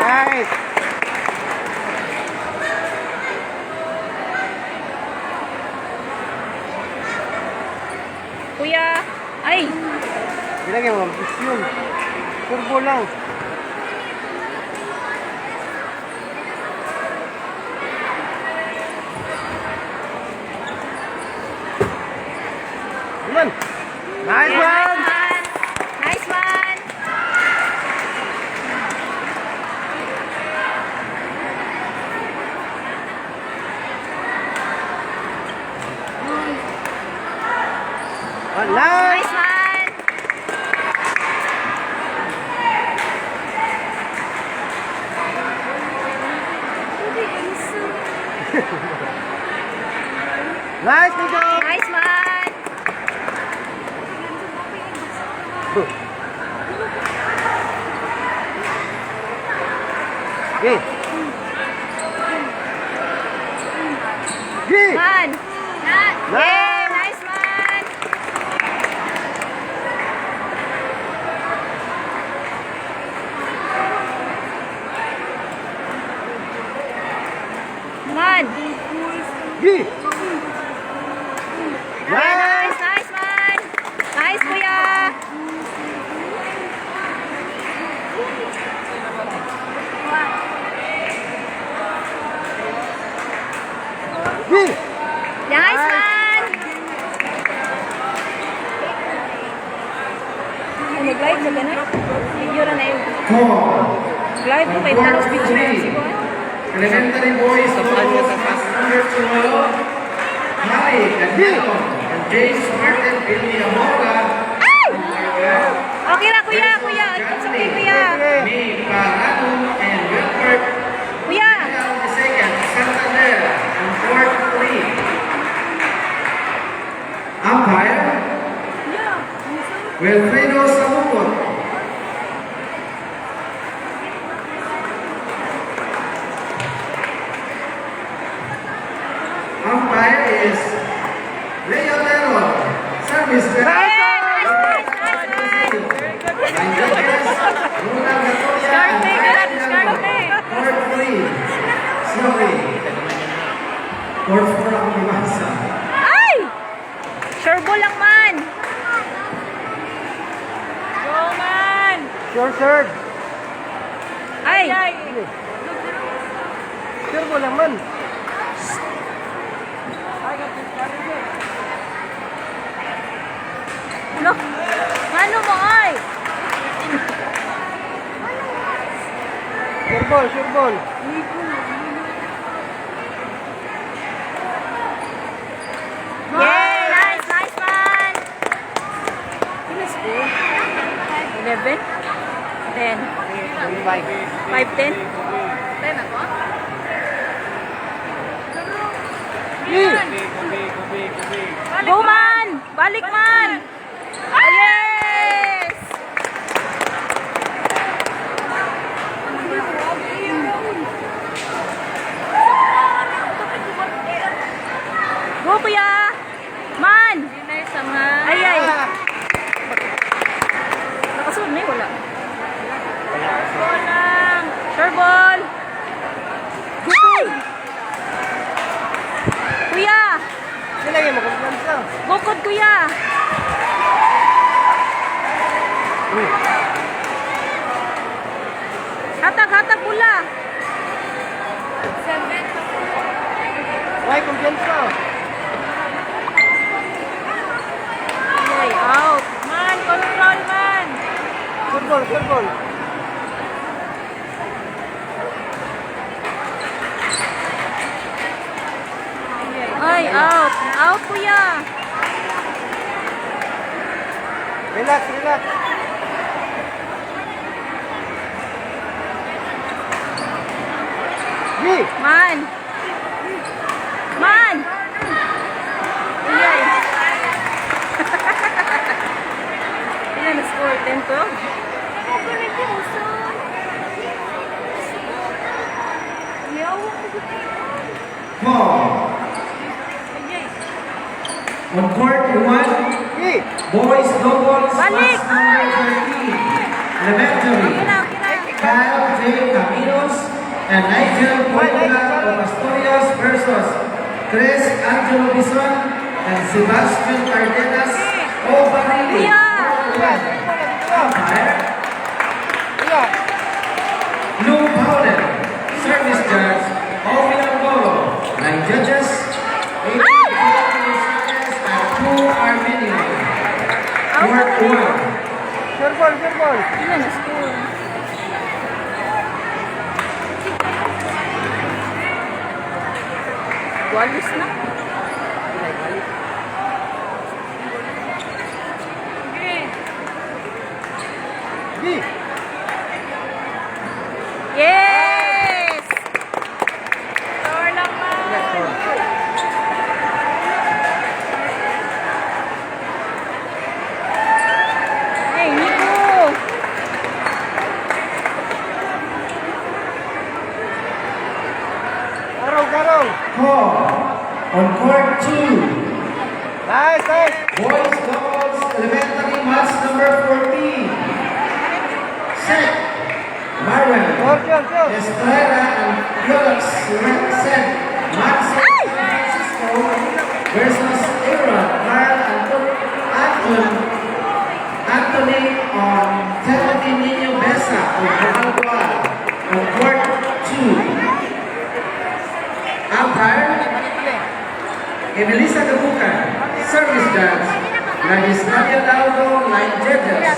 Nice. Kuya. Ay. Bilagay mo, bis yun. Turbo lang. Aman. Nice one. Nice one. Nice. Nice one. Nice, Nico. Nice one. Okay. Okay. Man. Nice. Yeah, nice one. Man. Okay. Yeah, Nice. nice one. Nice, kuya. Okay. Nice one. Ay, mag-live ka na? Video na yun. Live ko kay Taros Beach na yun siguro. Elementary boys of number 2, Harry Candelo, and James Martin Billy Amoga, Okay na, kuya, kuya. It's okay, kuya. May Parano, and Wilford Kuya. II, Santander, and Fort Lee. Umpire, Wilfredo Samukot. Umpire is Leo Tero, service Hey, nice, nice, nice, nice. and judges, Luna Gatoya, and Brad Yango. Fort Lee. Sorry. Fort 4 ako bumasa. Ay! Sure ball lang man. Go man. Sure serve. Ay. Turbo lang man. Ano? Ano mo ay? Sure ball, sure ball. Yay! Nice, nice man. Ano score? 11? 10. 5, 10? 10 ako? Go man! Balik man! Yes! Go kuya! Man! Ay ay! Nakasunod na wala. Sure ball! Ay! Kuya! Bilagay mo, kumpiyansa. Bukod kuya! Hatag, hatag pula! Why kumpiyansa? Ay, out! Man, control man! Sure ball, sure ball. Ay, out! Out kuya! Relax, relax. Okay. Man! Man! Ay, ilan na score? 10 to? Ball. On court 1, Okay. boys doubles, Balik! last number 13. and Nigel Puebla of Asturias versus Chris Angelo Bison and Sebastian Cardenas of Barili. Umpire, Lou Powell, service judge, Owen Angolo, line judges, Adrian Gonzalez and 2 Armenian. Court 1. Sure ball. Ilan na score? Walis na. B. Yes! Score lang pa. Hey, Nico! Garaw. Call on court 2. Nice. Boys doubles elementary match number 14. Set. Marwan. Sure. Estrella and Felix set. Match San Francisco versus Aaron, Carl and Anthony on Timothy Nino Mesa of Bacalgual on court 2. Umpire, Emelisa Gabucan, service judge, Ladislavia Laudo, line judges,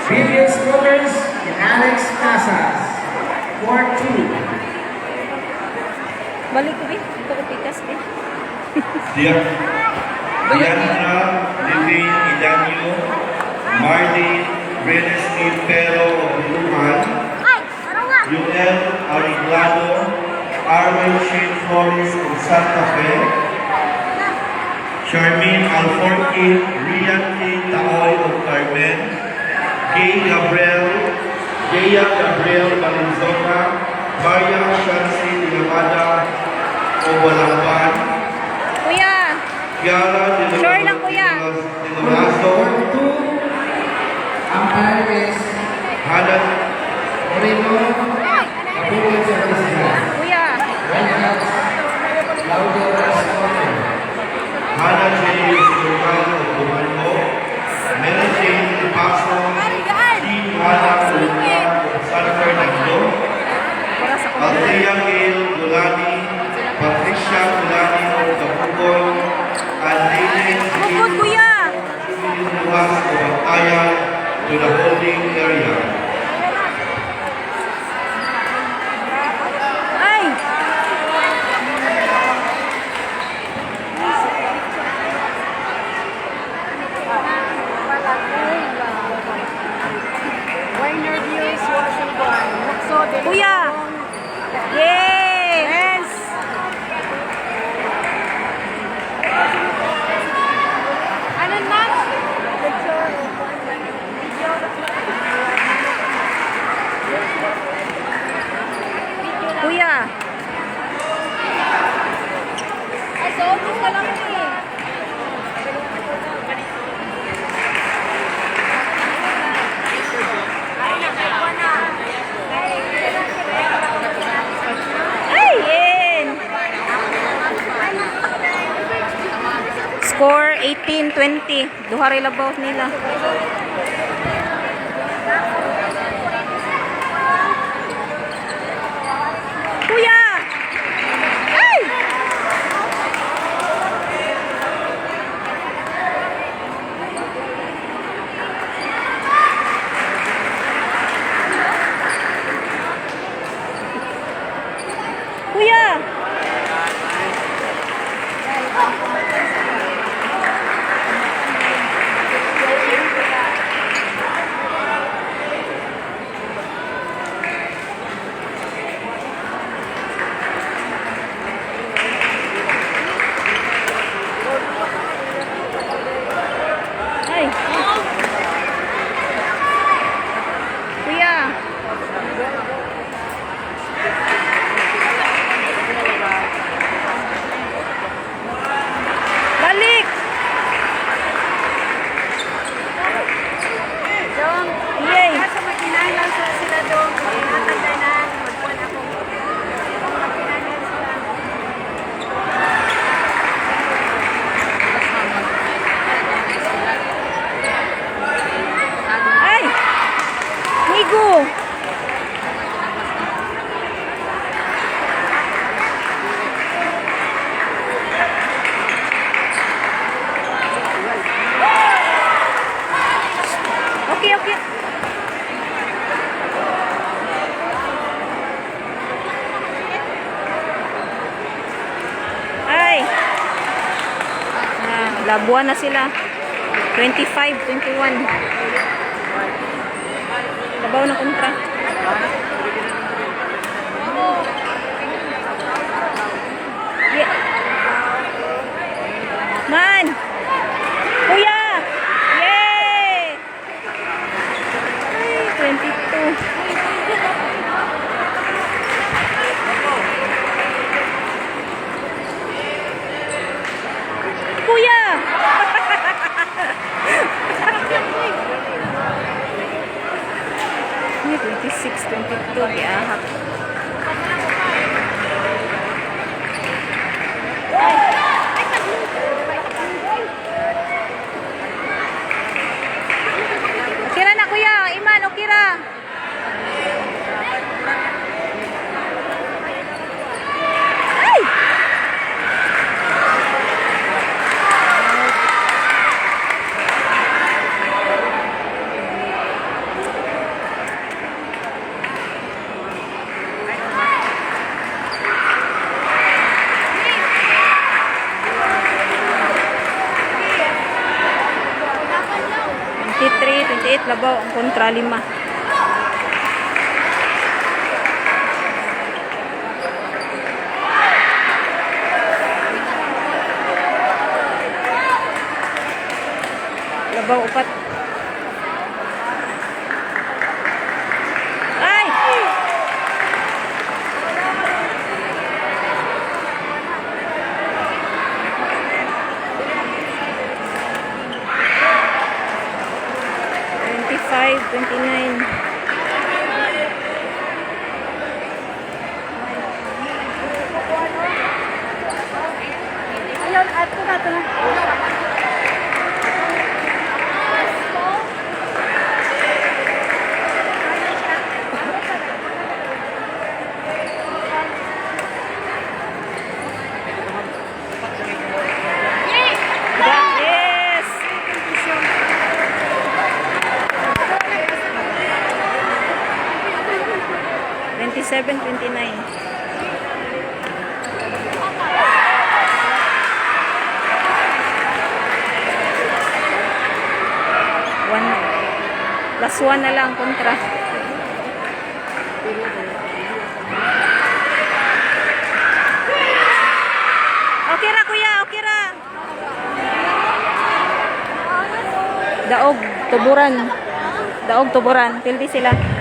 Vivian Strokers, and Alex Casas. Court 2. Balik ko, Bin. Ito ko pikas, Bin. Diana Living Idanyo, Marley Renes Pero of Luman, Yunel Ariglado, Arwen Shane Flores of Santa Fe, Charmaine Alforque, Rian K. Taoy of Carmen, Gea Gabriel Valenzuela, Maria Shansi Yamada of Balangban, Kuya! Kiara de Sure lang, kuya. Lazo, Court 2. Umpire is Hanan Moreno, Gabucan service judge. Kuya! Line judge, Laudo Rascote. Hana J. Sultan of Bumango, Mary Jane Paso, Steve Hana Ultra of San Fernando, Para sa kuya. Althea Gail Gulani, Patricia Gulani of Kapugol, and Leyden Bukod, kuya! Luwas of Bantayan to the holding area. Ay! Kuya! Yes! Ano na? Kuya! Ay, so office ka lang eh. Ay, yan! Score 18-20. Duha rin labaw nila. Kuya! Ay! Kuya! Labuan na sila. 25, 21. Labaw na kontra. Yeah. Man! Kuya! Yay! Ay, 22. Kuya! Ay, 26, 22. Iahap. Ukira na kuya, Iman, ukira. Ay! Labaw ang kontra 5. Labaw 4. Ay! Five, 29. Ayun, ato na ito na. Yes! 27, 29. Last one na lang kontra. Okay ra kuya, okay ra. Daog, tuburan. Daog, tuburan. Pildi sila.